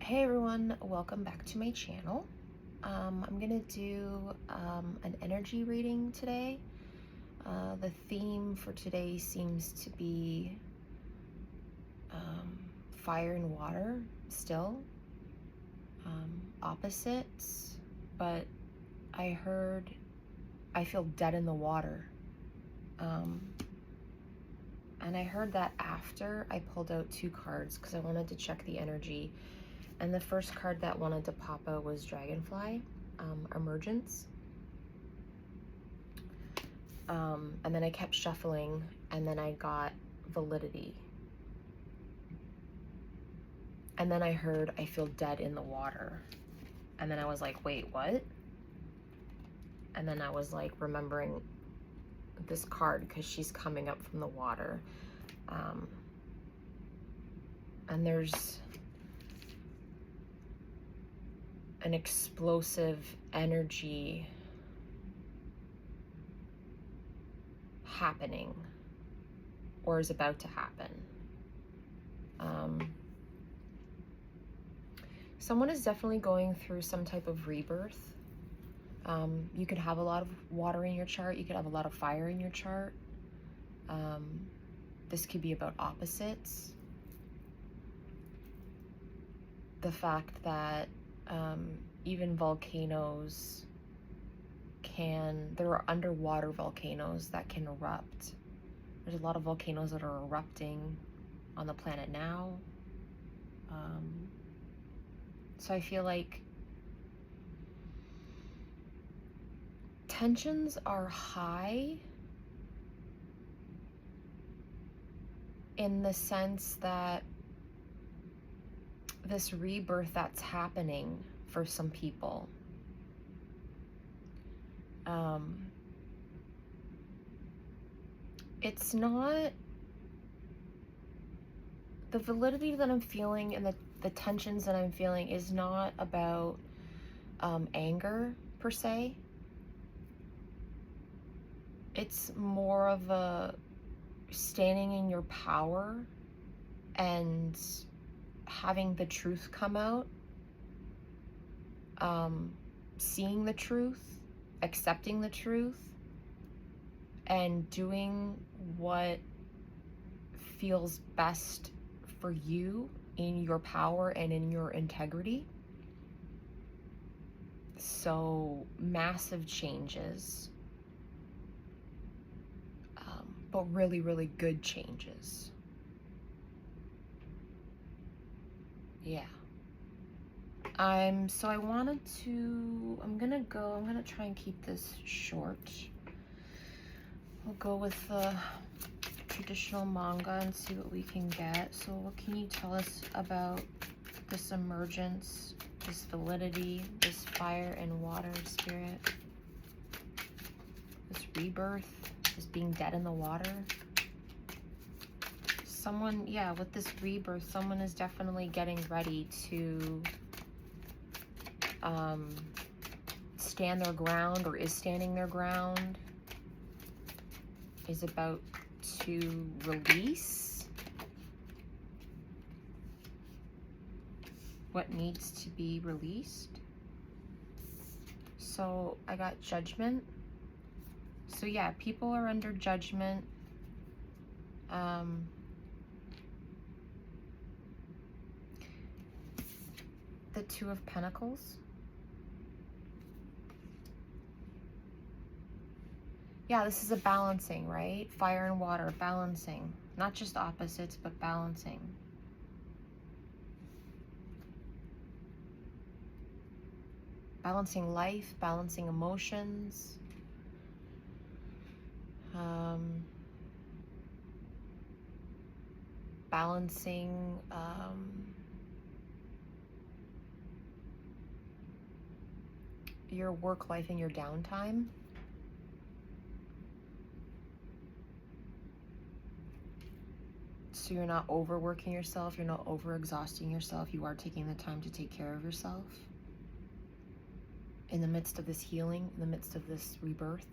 Hey everyone, welcome back to my channel. I'm gonna do an energy reading today. The theme for today seems to be fire and water still, opposites, but I heard I feel dead in the water. And I heard that after I pulled out two cards because I wanted to check the energy. And the first card that wanted to pop out was Dragonfly, Emergence. And then I kept shuffling, and then I got Validity. And then I heard I feel dead in the water. And then I was like, wait, what? And then I was like remembering this card because she's coming up from the water. And there's an explosive energy happening or is about to happen. Someone is definitely going through some type of rebirth. You could have a lot of water in your chart. You could have a lot of fire in your chart. This could be about opposites. The fact that even volcanoes there are underwater volcanoes that can erupt. There's a lot of volcanoes that are erupting on the planet now. So I feel like tensions are high in the sense that this rebirth that's happening for some people, it's not the validity that I'm feeling, and the tensions that I'm feeling is not about anger per se. It's more of a standing in your power and having the truth come out, seeing the truth, accepting the truth, and doing what feels best for you in your power and in your integrity. So massive changes, but really, really good changes. Yeah. I'm gonna try and keep this short. We'll go with the traditional manga and see what we can get. So what can you tell us about this emergence, this validity, this fire and water spirit, this rebirth, this being dead in the water? Someone, yeah, with this rebirth, someone is definitely getting ready to stand their ground, or is standing their ground, is about to release what needs to be released. So I got Judgment. So yeah, people are under judgment. The Two of Pentacles. Yeah, this is a balancing, right? Fire and water, balancing. Not just opposites, but balancing. Balancing life, balancing emotions. Balancing your work life and your downtime. So you're not overworking yourself, you're not overexhausting yourself, you are taking the time to take care of yourself in the midst of this healing, in the midst of this rebirth.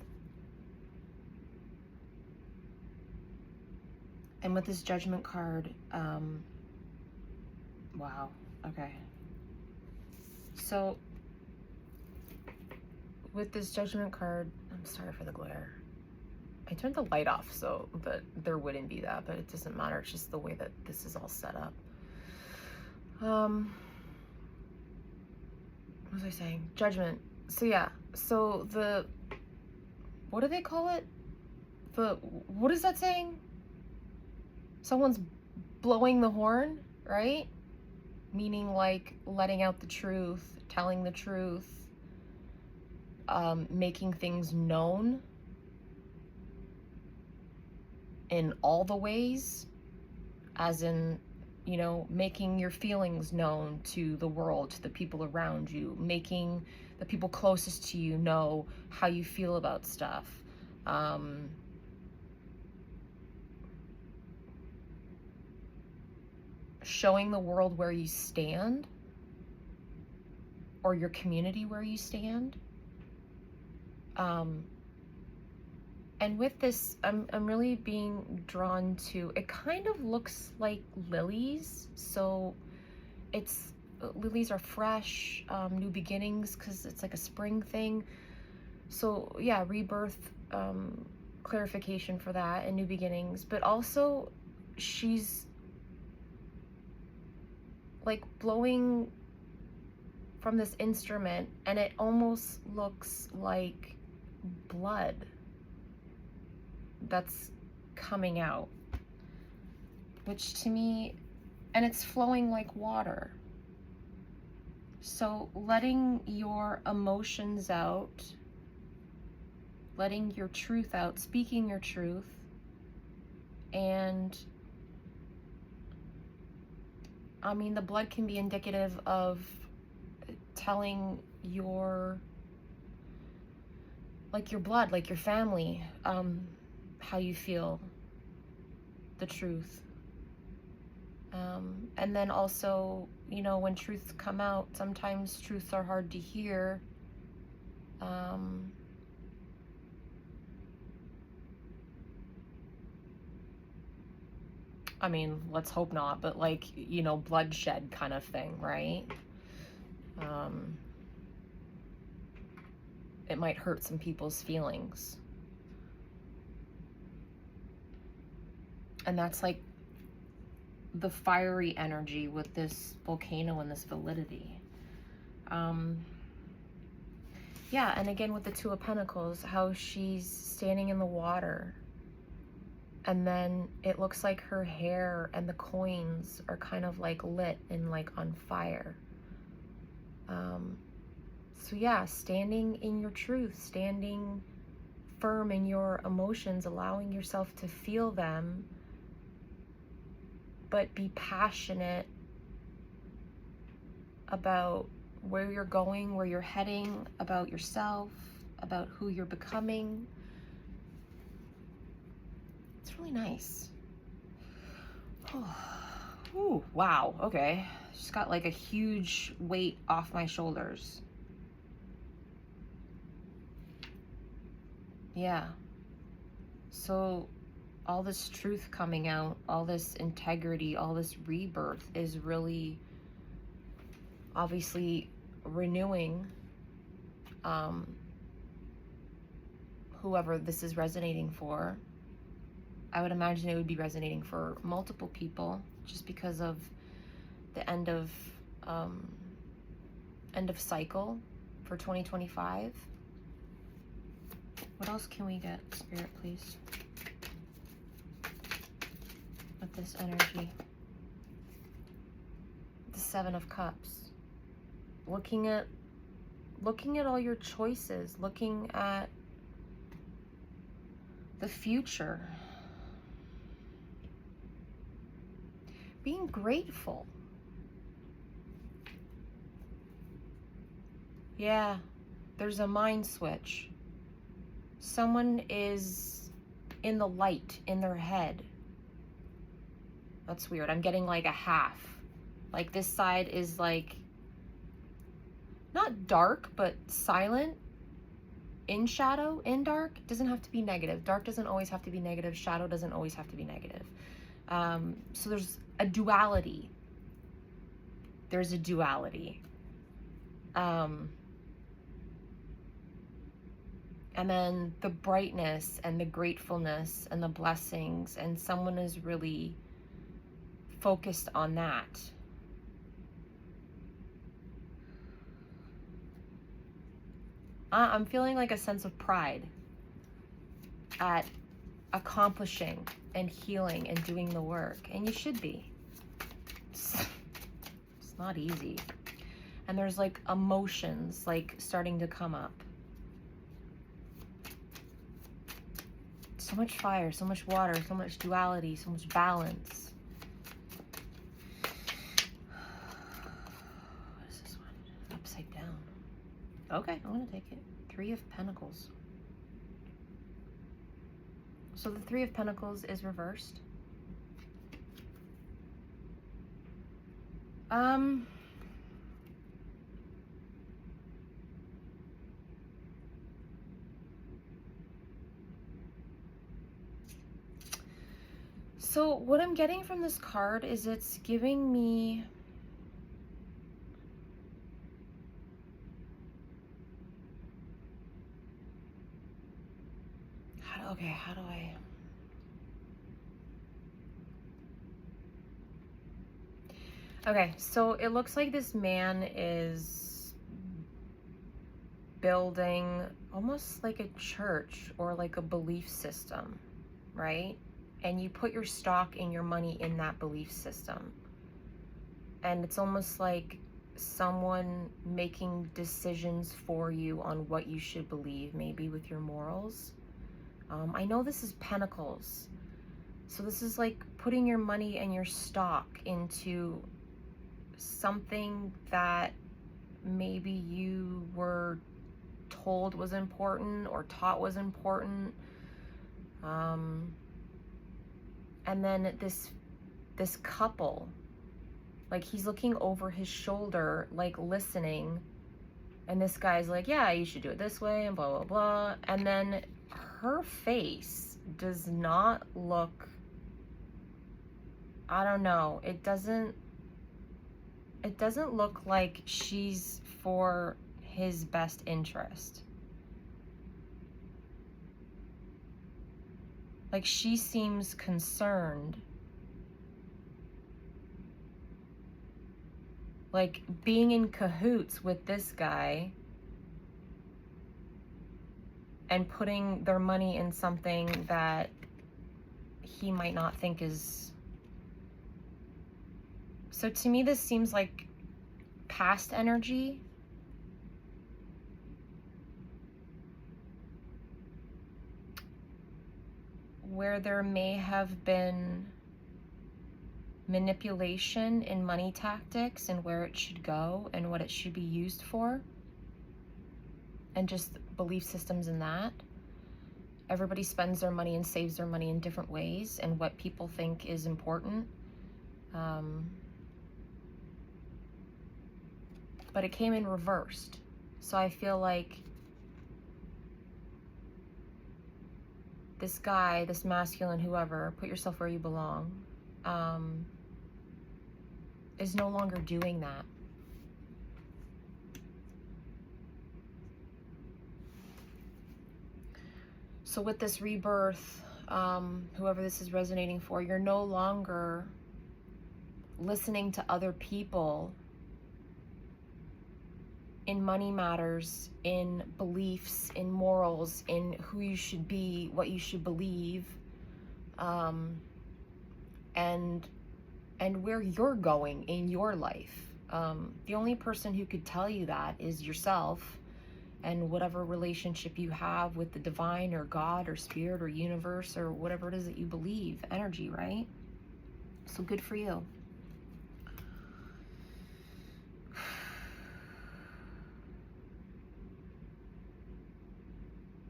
And with this Judgment card, wow, okay. So with this Judgment card, I'm sorry for the glare. I turned the light off so that there wouldn't be that, but it doesn't matter. It's just the way that this is all set up. What was I saying? Judgment. So yeah, so what do they call it? What is that saying? Someone's blowing the horn, right? Meaning like letting out the truth, telling the truth, making things known in all the ways, as in, you know, making your feelings known to the world, to the people around you, making the people closest to you know how you feel about stuff. Showing the world where you stand, or your community where you stand. And with this, I'm really being drawn to, it kind of looks like lilies. So it's, lilies are fresh, new beginnings, because it's like a spring thing. So yeah, rebirth, clarification for that, and new beginnings. But also she's like blowing from this instrument, and it almost looks like blood that's coming out, which to me, and it's flowing like water. So letting your emotions out, letting your truth out, speaking your truth, and I mean, the blood can be indicative of telling your, like your blood, like your family, how you feel, the truth. And then also, you know, when truths come out, sometimes truths are hard to hear. I mean, let's hope not, but like, you know, bloodshed kind of thing, right? It might hurt some people's feelings. And that's like the fiery energy with this volcano and this validity. Yeah, and again with the Two of Pentacles, how she's standing in the water, and then it looks like her hair and the coins are kind of like lit and like on fire. So yeah, standing in your truth, standing firm in your emotions, allowing yourself to feel them, but be passionate about where you're going, where you're heading, about yourself, about who you're becoming. It's really nice. Oh. Ooh, wow, okay. Just got like a huge weight off my shoulders. Yeah. So all this truth coming out, all this integrity, all this rebirth is really obviously renewing whoever this is resonating for. I would imagine it would be resonating for multiple people, just because of the end of cycle for 2025. What else can we get, Spirit, please? With this energy. The Seven of Cups. Looking at all your choices, looking at the future. Being grateful. Yeah, there's a mind switch. Someone is in the light in their head. That's weird. I'm getting like a half. Like this side is like, not dark, but silent, in shadow, in dark. It doesn't have to be negative. Dark doesn't always have to be negative. Shadow doesn't always have to be negative. So there's a duality. There's a duality. And then the brightness and the gratefulness and the blessings, and someone is really focused on that. I'm feeling like a sense of pride at accomplishing and healing and doing the work. And you should be. It's not easy. And there's like emotions like starting to come up. So much fire, so much water, so much duality, so much balance. What is this one? Upside down. Okay, I'm gonna take it. 3 of Pentacles. So the 3 of Pentacles is reversed. So what I'm getting from this card is it's giving me how do I Okay, so it looks like this man is building almost like a church or like a belief system, right? And you put your stock and your money in that belief system. And it's almost like someone making decisions for you on what you should believe, maybe with your morals. I know this is Pentacles. So this is like putting your money and your stock into something that maybe you were told was important or taught was important. And then this couple, like he's looking over his shoulder, like listening. And this guy's like, yeah, you should do it this way and blah, blah, blah. And then her face does not look, I don't know. It doesn't look like she's for his best interest. Like she seems concerned. Like being in cahoots with this guy and putting their money in something that he might not think is... So to me, this seems like past energy. Where there may have been manipulation in money tactics and where it should go and what it should be used for. And just belief systems in that. Everybody spends their money and saves their money in different ways and what people think is important. But it came in reversed. So I feel like this guy, this masculine, whoever, put yourself where you belong, is no longer doing that. So with this rebirth, whoever this is resonating for, you're no longer listening to other people in money matters, in beliefs, in morals, in who you should be, what you should believe, and where you're going in your life. The only person who could tell you that is yourself and whatever relationship you have with the divine or God or spirit or universe or whatever it is that you believe, energy, right? So good for you.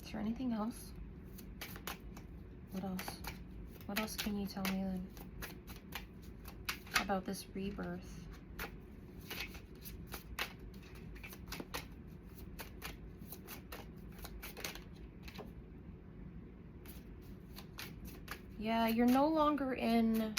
Is there anything else? What else? What else can you tell me then about this rebirth? Yeah, you're no longer in...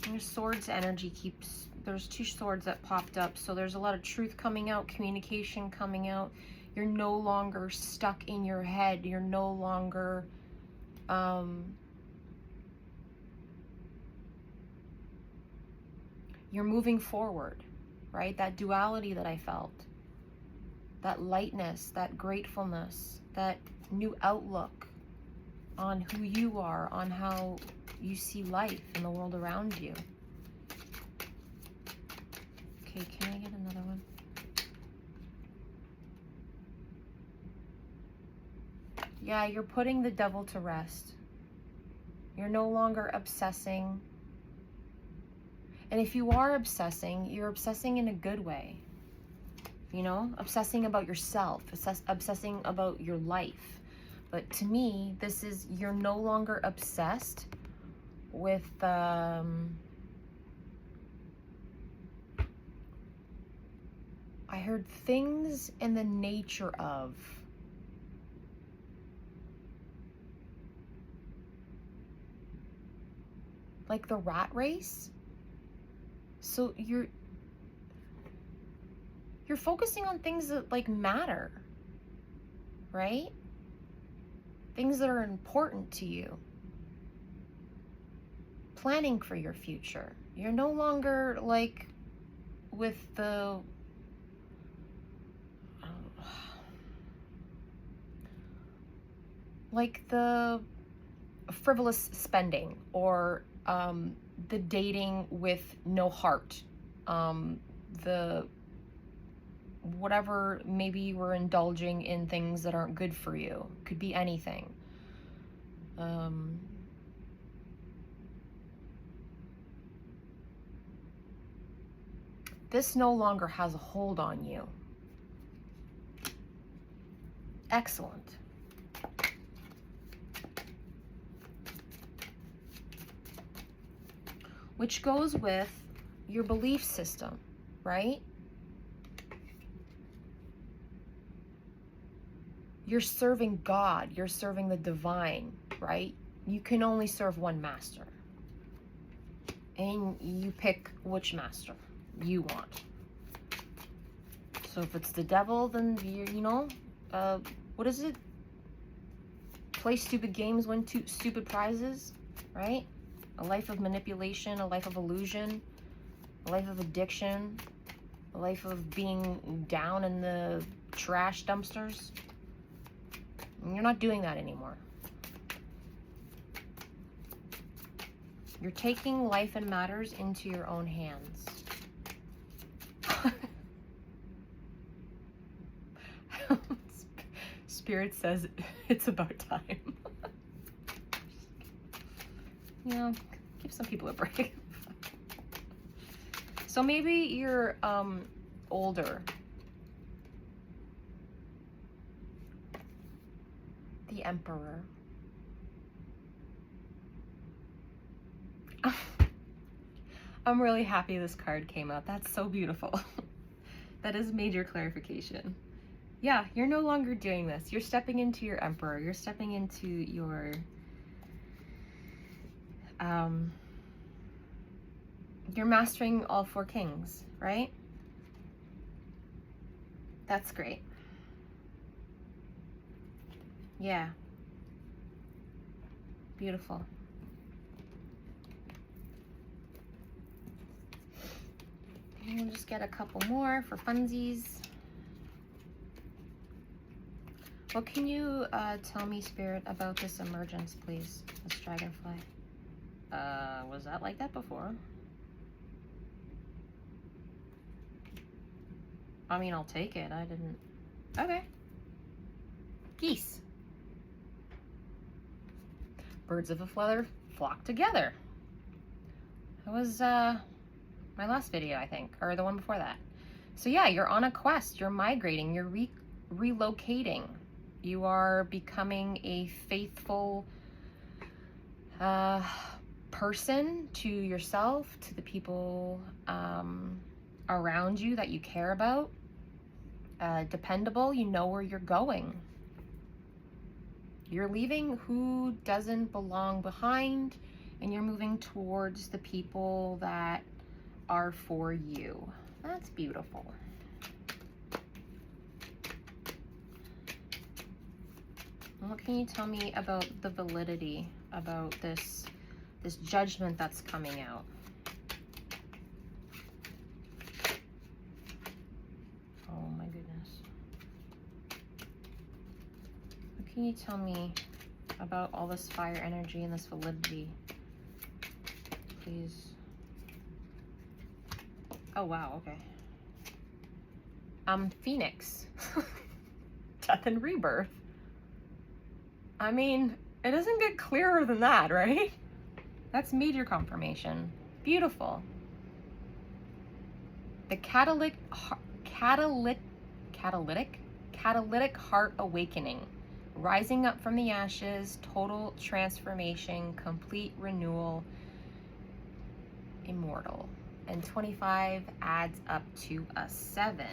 Your Swords energy keeps... there's two swords that popped up. So there's a lot of truth coming out, communication coming out. You're no longer stuck in your head. You're no longer, you're moving forward, right? That duality that I felt, that lightness, that gratefulness, that new outlook on who you are, on how you see life and the world around you. Okay, can I get another one? Yeah, you're putting the devil to rest. You're no longer obsessing. And if you are obsessing, you're obsessing in a good way. You know, obsessing about yourself, obsessing about your life. But to me, this is, you're no longer obsessed with I heard things in the nature of. Like the rat race. So you're focusing on things that like matter, right? Things that are important to you. Planning for your future. You're no longer like with the frivolous spending, or the dating with no heart, the whatever, maybe you were indulging in things that aren't good for you. Could be anything. This no longer has a hold on you. Excellent. Which goes with your belief system, right? You're serving God, you're serving the divine, right? You can only serve one master. And you pick which master you want. So if it's the devil, then you know, what is it? Play stupid games, win stupid prizes, right? A life of manipulation, a life of illusion, a life of addiction, a life of being down in the trash dumpsters. And you're not doing that anymore. You're taking life and matters into your own hands. Spirit says it's about time. You know, give some people a break. So maybe you're older. The Emperor. I'm really happy this card came out. That's so beautiful. That is major clarification. Yeah, you're no longer doing this. You're stepping into your Emperor. You're stepping into your you're mastering all four kings, right? That's great. Yeah. Beautiful. And we'll just get a couple more for funsies. What can you tell me, Spirit, about this emergence, please? This dragonfly. Was that like that before? I mean, I'll take it. I didn't... Okay. Geese. Birds of a feather flock together. That was my last video, I think, or the one before that. So yeah, you're on a quest. You're migrating. You're relocating. You are becoming a faithful person to yourself, to the people around you that you care about. Dependable. You know where you're going. You're leaving who doesn't belong behind, and you're moving towards the people that are for you. That's beautiful. What can you tell me about the validity, about this judgment that's coming out? Oh my goodness. What can you tell me about all this fire energy and this validity? Please. Oh wow, okay. Phoenix. Death and rebirth. I mean, it doesn't get clearer than that, right? That's major confirmation. Beautiful. The catalytic heart awakening. Rising up from the ashes, total transformation, complete renewal, immortal. And 25 adds up to a 7.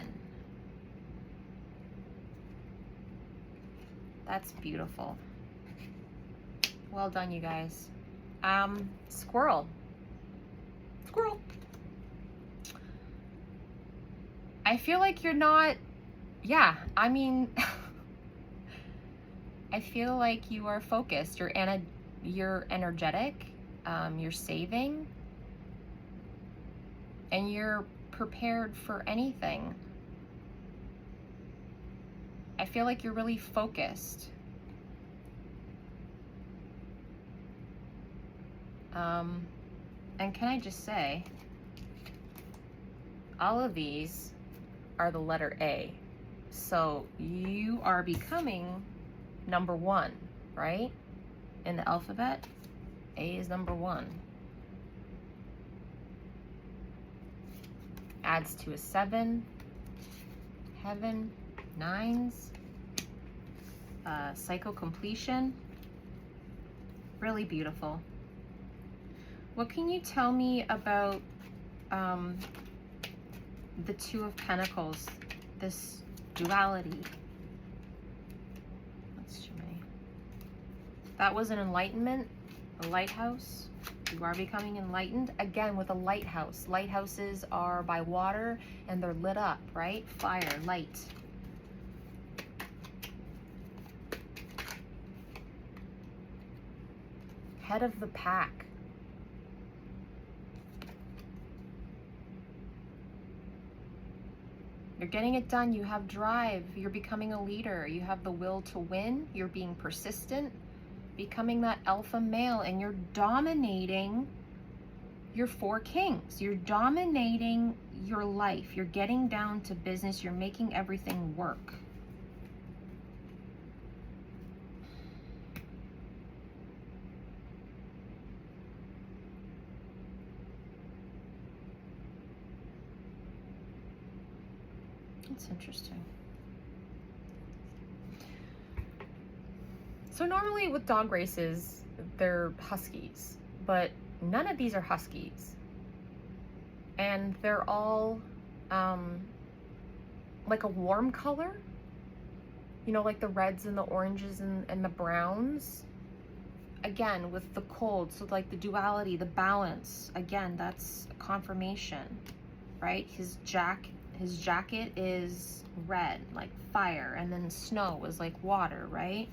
That's beautiful. Well done, you guys. Squirrel. Squirrel. I feel like you're not, yeah, I mean, I feel like you are focused. You're energetic. You're saving. And you're prepared for anything. I feel like you're really focused. And can I just say, all of these are the letter A. So you are becoming number 1, right? In the alphabet, A is number 1. Adds to a 7, heaven, 9s, cycle completion. Really beautiful. What can you tell me about the Two of Pentacles, this duality? That's too many. That was an enlightenment, a lighthouse. You are becoming enlightened. Again, with a lighthouse. Lighthouses are by water and they're lit up, right? Fire, light. Head of the pack. You're getting it done. You have drive. You're becoming a leader. You have the will to win. You're being persistent, becoming that alpha male, and you're dominating your 4 kings. You're dominating your life. You're getting down to business. You're making everything work. That's interesting. So normally with dog races, they're huskies, but none of these are huskies. And they're all like a warm color, you know, like the reds and the oranges and the browns. Again, with the cold, so like the duality, the balance. Again, that's a confirmation, right? His jacket is red, like fire, and then snow is like water, right?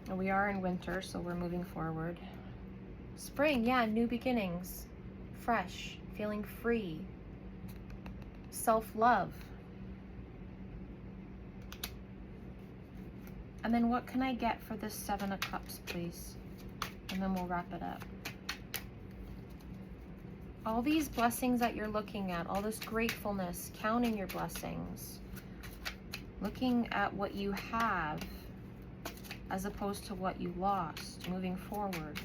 And we are in winter, so we're moving forward. Spring, yeah, new beginnings. Fresh, feeling free. Self-love. And then what can I get for this 7 of Cups, please? And then we'll wrap it up. All these blessings that you're looking at, all this gratefulness, counting your blessings, looking at what you have as opposed to what you lost, moving forward.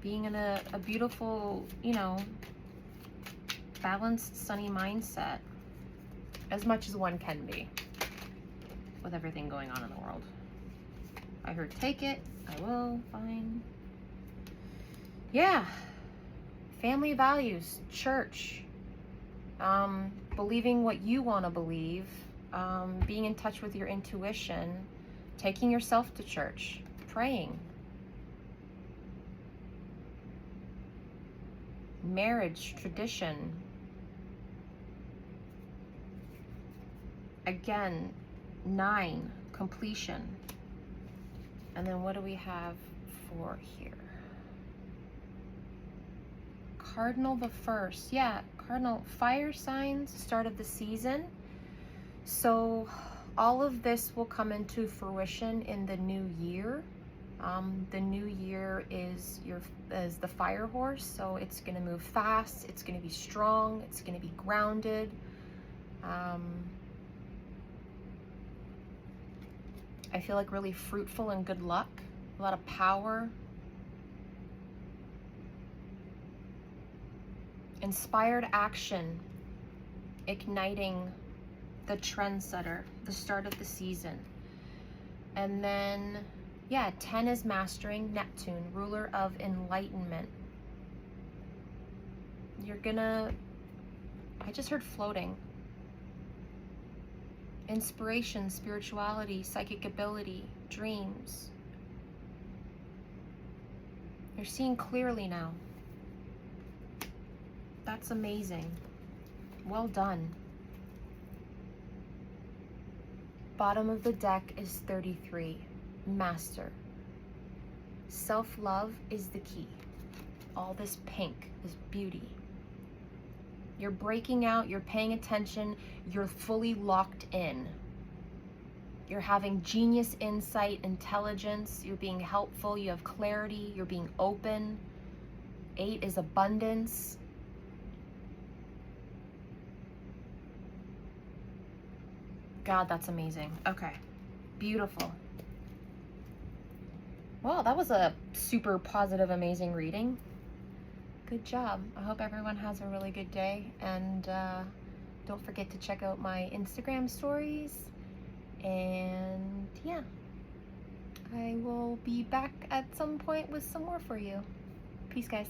Being in a beautiful, you know, balanced, sunny mindset, as much as one can be, with everything going on in the world. I heard take it, I will, fine. Yeah, family values, church, believing what you want to believe, being in touch with your intuition, taking yourself to church, praying, marriage, tradition. Again, 9, completion. And then what do we have for here? Cardinal the first. Yeah, Cardinal, fire signs, start of the season. So all of this will come into fruition in the new year. The new year is the fire horse, so it's going to move fast, it's going to be strong, it's going to be grounded. I feel like really fruitful and good luck, a lot of power. Inspired action, igniting the trendsetter, the start of the season. And then, yeah, 10 is mastering, Neptune, ruler of enlightenment. You're gonna, I just heard floating. Inspiration, spirituality, psychic ability, dreams. You're seeing clearly now. That's amazing. Well done. Bottom of the deck is 33, Master. Self-love is the key. All this pink, this beauty. You're breaking out, you're paying attention, you're fully locked in. You're having genius insight, intelligence, you're being helpful, you have clarity, you're being open. 8 is abundance. God, that's amazing. Okay, beautiful. Well, that was a super positive, amazing reading. Good job. I hope everyone has a really good day, and don't forget to check out my Instagram stories. And yeah, I will be back at some point with some more for you. Peace, guys.